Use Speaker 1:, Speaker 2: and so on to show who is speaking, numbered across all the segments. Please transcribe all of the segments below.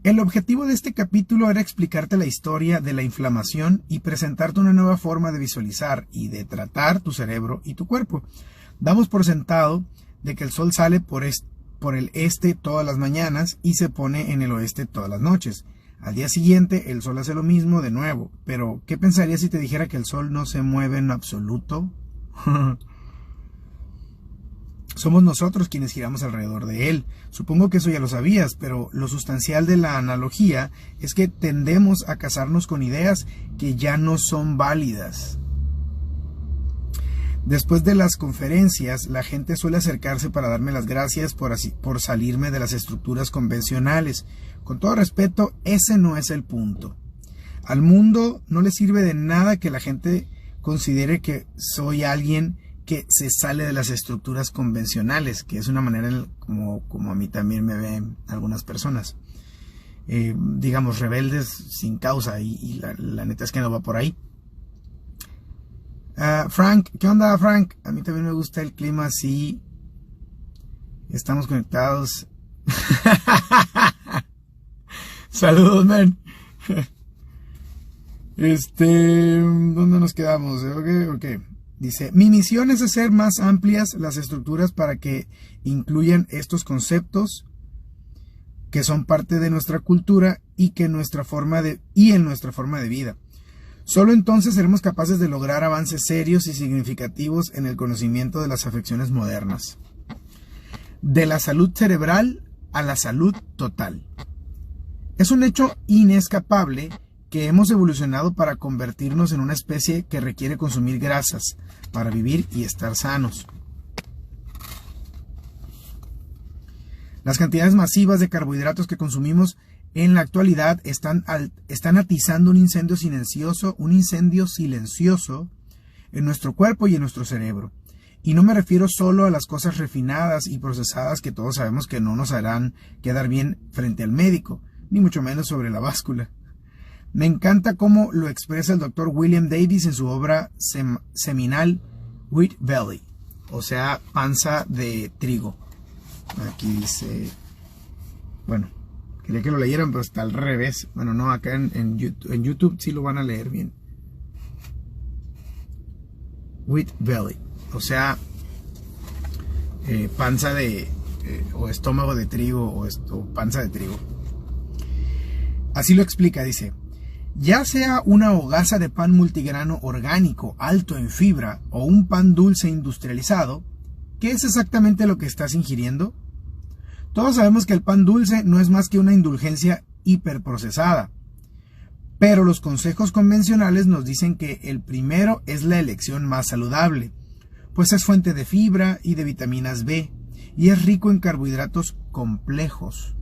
Speaker 1: El objetivo de este capítulo era explicarte la historia de la inflamación y presentarte una nueva forma de visualizar y de tratar tu cerebro y tu cuerpo. Damos por sentado de que el sol sale por el este todas las mañanas y se pone en el oeste todas las noches. Al día siguiente el sol hace lo mismo de nuevo. Pero, ¿qué pensarías si te dijera que el sol no se mueve en absoluto? Somos nosotros quienes giramos alrededor de él. Supongo que eso ya lo sabías, pero lo sustancial de la analogía es que tendemos a casarnos con ideas que ya no son válidas. Después de las conferencias, la gente suele acercarse para darme las gracias por salirme de las estructuras convencionales. Con todo respeto, ese no es el punto. Al mundo no le sirve de nada que la gente considere que soy alguien que se sale de las estructuras convencionales, que es una manera como a mí también me ven algunas personas. Digamos, rebeldes sin causa, y la neta es que no va por ahí. Frank, ¿qué onda, Frank? A mí también me gusta el clima así. Estamos conectados. Saludos, man. ¿Dónde nos quedamos? Ok. Dice, mi misión es hacer más amplias las estructuras para que incluyan estos conceptos que son parte de nuestra cultura y en nuestra forma de vida. Solo entonces seremos capaces de lograr avances serios y significativos en el conocimiento de las afecciones modernas. De la salud cerebral a la salud total. Es un hecho inescapable que hemos evolucionado para convertirnos en una especie que requiere consumir grasas para vivir y estar sanos. Las cantidades masivas de carbohidratos que consumimos en la actualidad están atizando un incendio silencioso en nuestro cuerpo y en nuestro cerebro. Y no me refiero solo a las cosas refinadas y procesadas que todos sabemos que no nos harán quedar bien frente al médico, ni mucho menos sobre la báscula. Me encanta cómo lo expresa el Dr. William Davis en su obra seminal Wheat Belly, o sea, panza de trigo. Aquí dice, bueno, quería que lo leyeran, pero está al revés. Bueno, no, acá en YouTube sí lo van a leer bien. Wheat Belly, o sea, panza de, o estómago de trigo, o panza de trigo. Así lo explica, dice, ya sea una hogaza de pan multigrano orgánico alto en fibra o un pan dulce industrializado, ¿qué es exactamente lo que estás ingiriendo? Todos sabemos que el pan dulce no es más que una indulgencia hiperprocesada, pero los consejos convencionales nos dicen que el primero es la elección más saludable, pues es fuente de fibra y de vitaminas B, y es rico en carbohidratos complejos.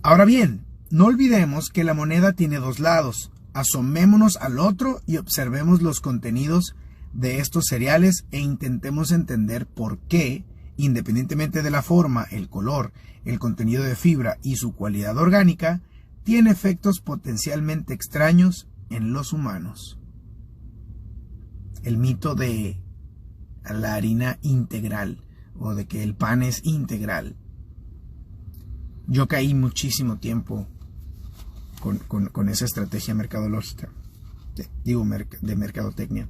Speaker 1: Ahora bien, no olvidemos que la moneda tiene dos lados. Asomémonos al otro y observemos los contenidos de estos cereales e intentemos entender por qué, independientemente de la forma, el color, el contenido de fibra y su cualidad orgánica, tiene efectos potencialmente extraños en los humanos. El mito de la harina integral o de que el pan es integral. Yo caí muchísimo tiempo con esa estrategia mercadológica, de mercadotecnia.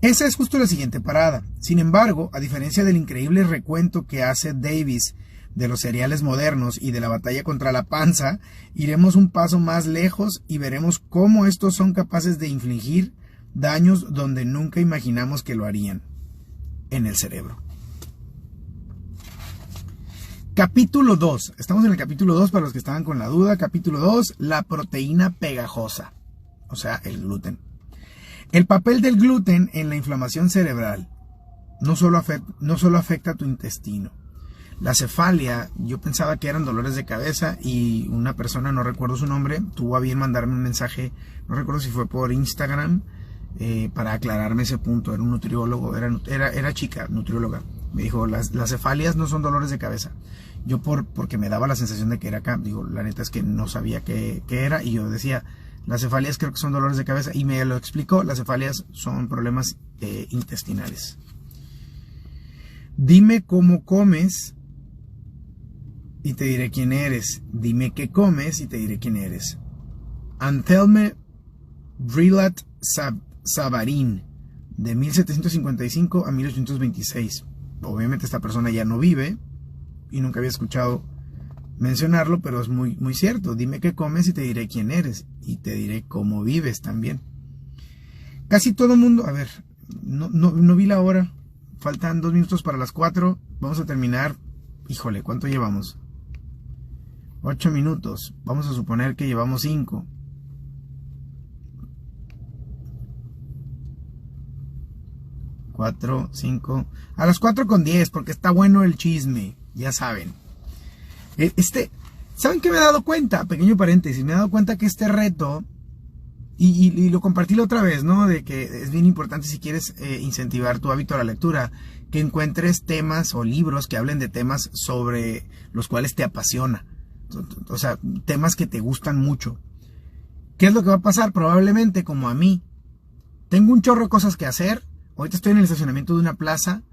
Speaker 1: Esa es justo la siguiente parada. Sin embargo, a diferencia del increíble recuento que hace Davis de los cereales modernos y de la batalla contra la panza, iremos un paso más lejos y veremos cómo estos son capaces de infligir daños donde nunca imaginamos que lo harían, en el cerebro. Capítulo 2. Estamos en el capítulo 2 para los que estaban con la duda. Capítulo 2. La proteína pegajosa. O sea, el gluten. El papel del gluten en la inflamación cerebral no solo afecta a tu intestino. La cefalia, yo pensaba que eran dolores de cabeza y una persona, no recuerdo su nombre, tuvo a bien mandarme un mensaje, no recuerdo si fue por Instagram, para aclararme ese punto. Era un nutriólogo, era chica, nutrióloga. Me dijo, las cefalias no son dolores de cabeza. Yo porque me daba la sensación de que era acá, digo, la neta es que no sabía qué era, y yo decía, las cefalias creo que son dolores de cabeza, y me lo explicó, las cefalias son problemas intestinales. Dime cómo comes y te diré quién eres. Dime qué comes y te diré quién eres. Anthelme Brillat Savarin, de 1755 a 1826. Obviamente esta persona ya no vive y nunca había escuchado mencionarlo, pero es muy, muy cierto. Dime qué comes y te diré quién eres y te diré cómo vives también. Casi todo el mundo, a ver, no vi la hora. Faltan 2 minutos para las 4. Vamos a terminar. Híjole, ¿cuánto llevamos? 8 minutos. Vamos a suponer que llevamos 5. Cuatro, 5. A las 4:10, porque está bueno el chisme. Ya saben. ¿Saben qué me he dado cuenta? Pequeño paréntesis. Me he dado cuenta que este reto, y lo compartí la otra vez, ¿no? De que es bien importante, si quieres incentivar tu hábito a la lectura, que encuentres temas o libros que hablen de temas sobre los cuales te apasiona. O sea, temas que te gustan mucho. ¿Qué es lo que va a pasar? Probablemente, como a mí, tengo un chorro de cosas que hacer. Ahorita estoy en el estacionamiento de una plaza.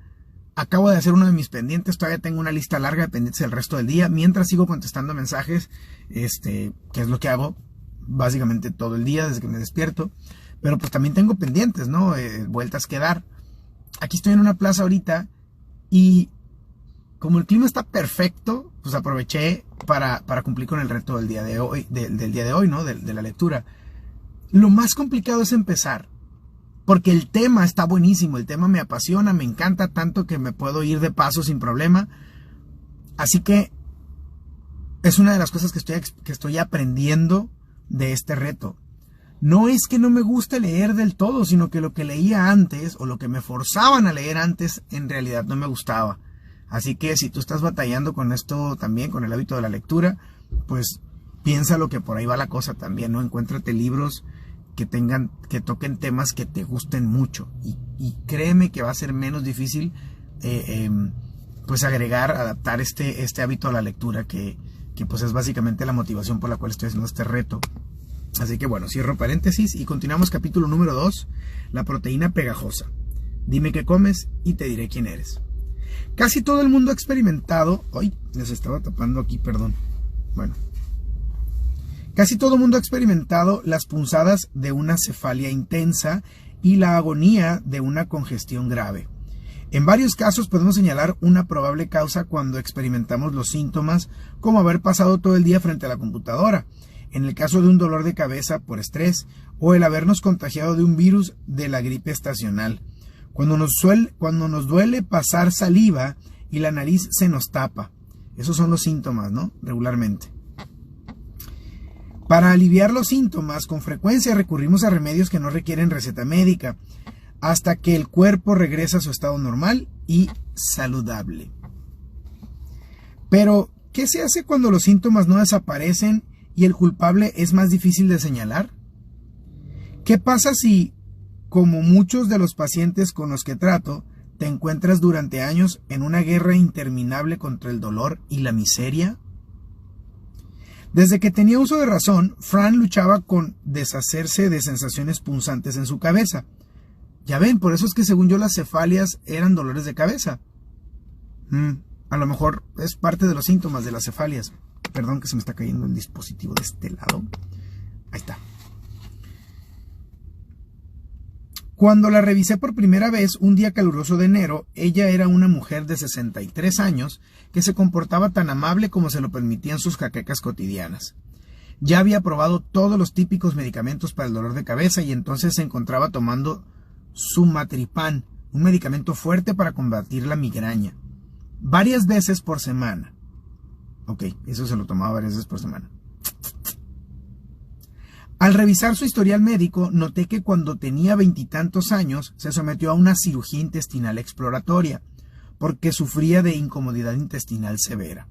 Speaker 1: Acabo de hacer uno de mis pendientes. Todavía tengo una lista larga de pendientes el resto del día. Mientras sigo contestando mensajes, que es lo que hago básicamente todo el día desde que me despierto. Pero pues también tengo pendientes, ¿no? Vueltas que dar. Aquí estoy en una plaza ahorita y como el clima está perfecto, pues aproveché para cumplir con el reto del día de hoy, del día de hoy, ¿no? De la lectura. Lo más complicado es empezar, porque el tema está buenísimo, el tema me apasiona, me encanta tanto que me puedo ir de paso sin problema. Así que es una de las cosas que estoy aprendiendo de este reto. No es que no me guste leer del todo, sino que lo que leía antes o lo que me forzaban a leer antes en realidad no me gustaba. Así que si tú estás batallando con esto también, con el hábito de la lectura, pues piénsalo que por ahí va la cosa también, ¿no? Encuéntrate libros que toquen temas que te gusten mucho. Y créeme que va a ser menos difícil pues adaptar este hábito a la lectura, que pues es básicamente la motivación por la cual estoy haciendo este reto. Así que bueno, cierro paréntesis y continuamos capítulo número 2, la proteína pegajosa. Dime qué comes y te diré quién eres. Casi todo el mundo ha experimentado... ¡Ay! Les estaba tapando aquí, perdón. Bueno. Casi todo el mundo ha experimentado las punzadas de una cefalia intensa y la agonía de una congestión grave. En varios casos podemos señalar una probable causa cuando experimentamos los síntomas, como haber pasado todo el día frente a la computadora, en el caso de un dolor de cabeza por estrés, o el habernos contagiado de un virus de la gripe estacional. Cuando nos duele pasar saliva y la nariz se nos tapa. Esos son los síntomas, ¿no? Regularmente. Para aliviar los síntomas, con frecuencia recurrimos a remedios que no requieren receta médica, hasta que el cuerpo regresa a su estado normal y saludable. Pero, ¿qué se hace cuando los síntomas no desaparecen y el culpable es más difícil de señalar? ¿Qué pasa si, como muchos de los pacientes con los que trato, te encuentras durante años en una guerra interminable contra el dolor y la miseria? Desde que tenía uso de razón, Fran luchaba con deshacerse de sensaciones punzantes en su cabeza. Ya ven, por eso es que según yo las cefalias eran dolores de cabeza. A lo mejor es parte de los síntomas de las cefalias. Perdón que se me está cayendo el dispositivo de este lado. Ahí está. Cuando la revisé por primera vez un día caluroso de enero, ella era una mujer de 63 años que se comportaba tan amable como se lo permitían sus jaquecas cotidianas. Ya había probado todos los típicos medicamentos para el dolor de cabeza y entonces se encontraba tomando Sumatriptan, un medicamento fuerte para combatir la migraña, varias veces por semana. Ok, eso se lo tomaba varias veces por semana. Al revisar su historial médico, noté que cuando tenía 20 y tantos años se sometió a una cirugía intestinal exploratoria, porque sufría de incomodidad intestinal severa.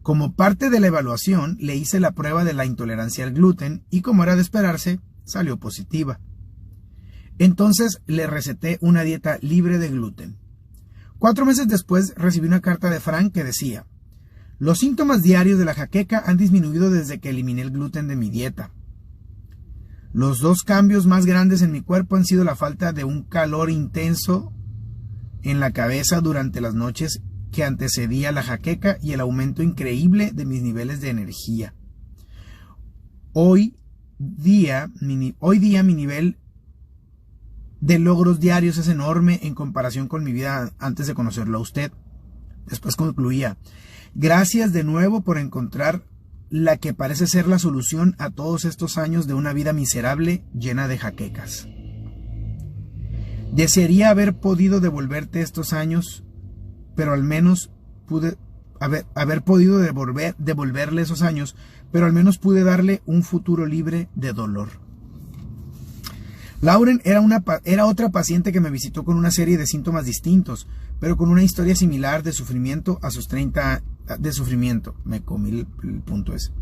Speaker 1: Como parte de la evaluación, le hice la prueba de la intolerancia al gluten y, como era de esperarse, salió positiva. Entonces le receté una dieta libre de gluten. 4 meses después recibí una carta de Fran que decía: los síntomas diarios de la jaqueca han disminuido desde que eliminé el gluten de mi dieta. Los 2 cambios más grandes en mi cuerpo han sido la falta de un calor intenso en la cabeza durante las noches que antecedía la jaqueca y el aumento increíble de mis niveles de energía. Hoy día mi nivel de logros diarios es enorme en comparación con mi vida antes de conocerlo a usted. Después concluía: gracias de nuevo por encontrar la que parece ser la solución a todos estos años de una vida miserable llena de jaquecas. Desearía haber podido devolverte estos años, pero al menos pude haber podido devolverle esos años, pero al menos pude darle un futuro libre de dolor. Lauren era otra paciente que me visitó con una serie de síntomas distintos, pero con una historia similar de sufrimiento a sus 30 de sufrimiento. Me comí el punto ese.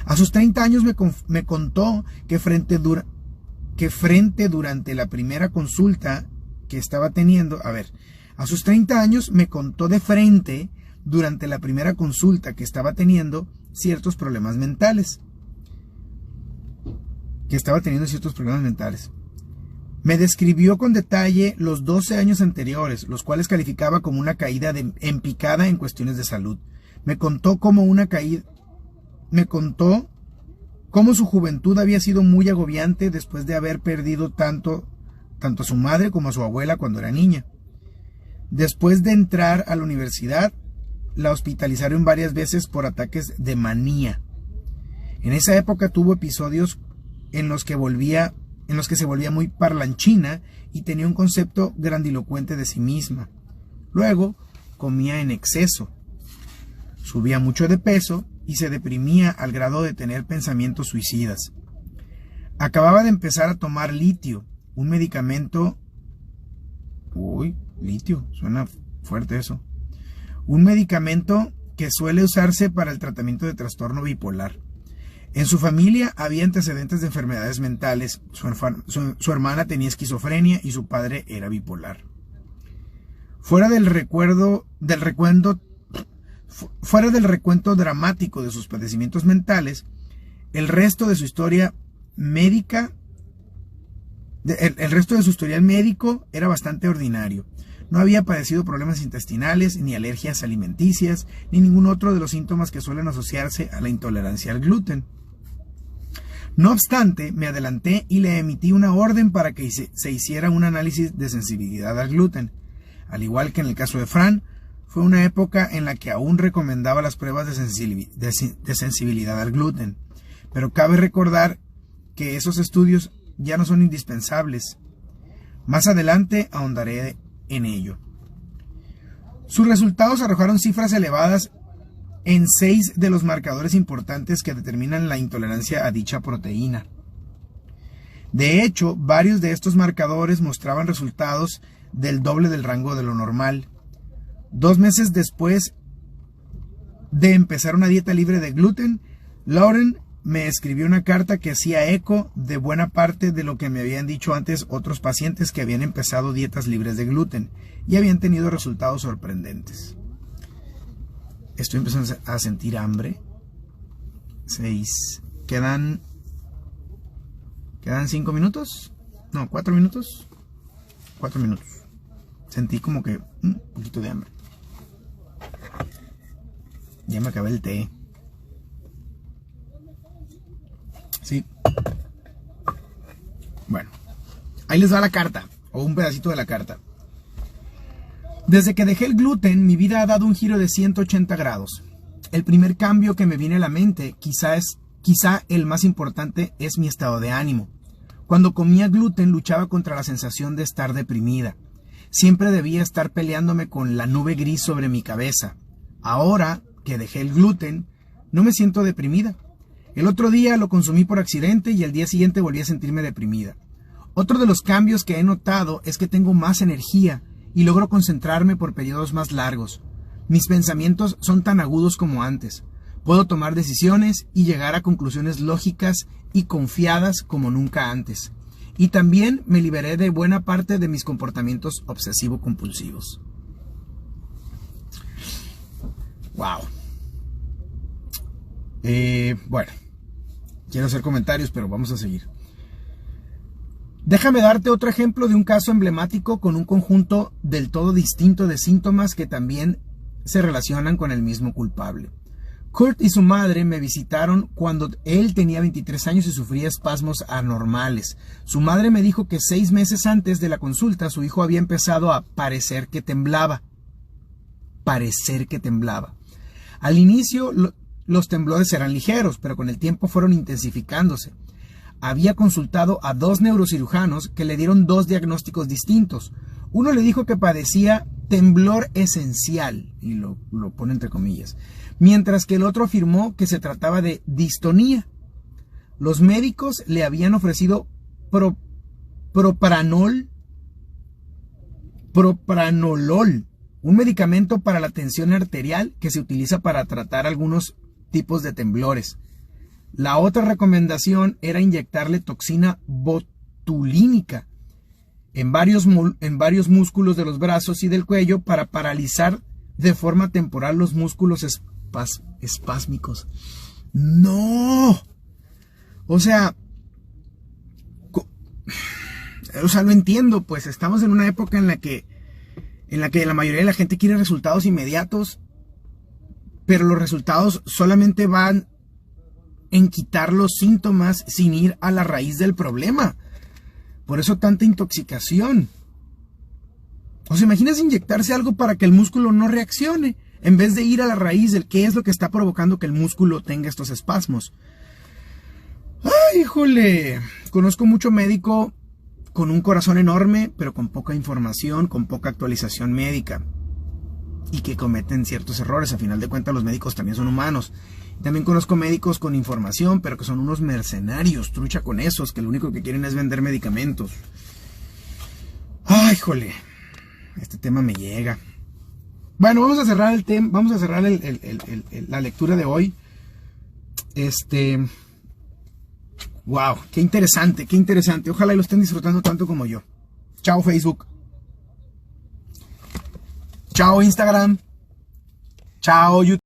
Speaker 1: A sus 30 años me contó que durante la primera consulta que estaba teniendo, a sus 30 años me contó de frente durante la primera consulta que estaba teniendo ciertos problemas mentales. Me describió con detalle los 12 años anteriores, los cuales calificaba como una caída en picada en cuestiones de salud. Me contó cómo su juventud había sido muy agobiante después de haber perdido tanto a su madre como a su abuela cuando era niña. Después de entrar a la universidad, la hospitalizaron varias veces por ataques de manía. En esa época tuvo episodios en los que se volvía muy parlanchina y tenía un concepto grandilocuente de sí misma. Luego, comía en exceso, subía mucho de peso y se deprimía al grado de tener pensamientos suicidas. Acababa de empezar a tomar litio, un medicamento... litio, suena fuerte eso. Un medicamento que suele usarse para el tratamiento de trastorno bipolar. En su familia había antecedentes de enfermedades mentales. Su hermana tenía esquizofrenia y su padre era bipolar. Fuera del recuento dramático de sus padecimientos mentales, el resto de su historia médica, el resto de su historial médico era bastante ordinario. No había padecido problemas intestinales, ni alergias alimenticias, ni ningún otro de los síntomas que suelen asociarse a la intolerancia al gluten. No obstante, me adelanté y le emití una orden para que se hiciera un análisis de sensibilidad al gluten. Al igual que en el caso de Fran, fue una época en la que aún recomendaba las pruebas de sensibilidad al gluten. Pero cabe recordar que esos estudios ya no son indispensables. Más adelante ahondaré en ello. Sus resultados arrojaron cifras elevadas en 6 de los marcadores importantes que determinan la intolerancia a dicha proteína. De hecho, varios de estos marcadores mostraban resultados del doble del rango de lo normal. 2 meses después de empezar una dieta libre de gluten, Lauren me escribió una carta que hacía eco de buena parte de lo que me habían dicho antes otros pacientes que habían empezado dietas libres de gluten y habían tenido resultados sorprendentes. Estoy empezando a sentir hambre. 6. ¿Quedan 5 minutos? No, 4 minutos. 4 minutos. Sentí como que un poquito de hambre. Ya me acabé el té. Sí. Bueno, ahí les va la carta, o un pedacito de la carta. Desde que dejé el gluten, mi vida ha dado un giro de 180 grados. El primer cambio que me viene a la mente, quizá el más importante, es mi estado de ánimo. Cuando comía gluten luchaba contra la sensación de estar deprimida. Siempre debía estar peleándome con la nube gris sobre mi cabeza. Ahora que dejé el gluten, no me siento deprimida. El otro día lo consumí por accidente y al día siguiente volví a sentirme deprimida. Otro de los cambios que he notado es que tengo más energía y logro concentrarme por periodos más largos. Mis pensamientos son tan agudos como antes. Puedo tomar decisiones y llegar a conclusiones lógicas y confiadas como nunca antes. Y también me liberé de buena parte de mis comportamientos obsesivo-compulsivos. Wow. Bueno, quiero hacer comentarios, pero vamos a seguir. Déjame darte otro ejemplo de un caso emblemático con un conjunto del todo distinto de síntomas que también se relacionan con el mismo culpable. Kurt y su madre me visitaron cuando él tenía 23 años y sufría espasmos anormales. Su madre me dijo que 6 meses antes de la consulta su hijo había empezado a parecer que temblaba. Al inicio los temblores eran ligeros, pero con el tiempo fueron intensificándose. Había consultado a 2 neurocirujanos que le dieron 2 diagnósticos distintos. Uno le dijo que padecía temblor esencial, y lo pone entre comillas, mientras que el otro afirmó que se trataba de distonía. Los médicos le habían ofrecido propranolol, un medicamento para la tensión arterial que se utiliza para tratar algunos tipos de temblores. La otra recomendación era inyectarle toxina botulínica en varios músculos de los brazos y del cuello para paralizar de forma temporal los músculos espásmicos. ¡No! O sea, lo entiendo, pues estamos en una época en la que la mayoría de la gente quiere resultados inmediatos, pero los resultados solamente van en quitar los síntomas sin ir a la raíz del problema. Por eso tanta intoxicación. O sea, imaginas inyectarse algo para que el músculo no reaccione, en vez de ir a la raíz del qué es lo que está provocando que el músculo tenga estos espasmos. ¡Ay, híjole! Conozco mucho médico con un corazón enorme, pero con poca información, con poca actualización médica, y que cometen ciertos errores. A final de cuentas, los médicos también son humanos. También conozco médicos con información, pero que son unos mercenarios, trucha con esos, que lo único que quieren es vender medicamentos. ¡Ay, jole! Este tema me llega. Bueno, vamos a cerrar el tema, vamos a cerrar la lectura de hoy. Wow, qué interesante, qué interesante. Ojalá y lo estén disfrutando tanto como yo. Chao, Facebook. Chao, Instagram. Chao, YouTube.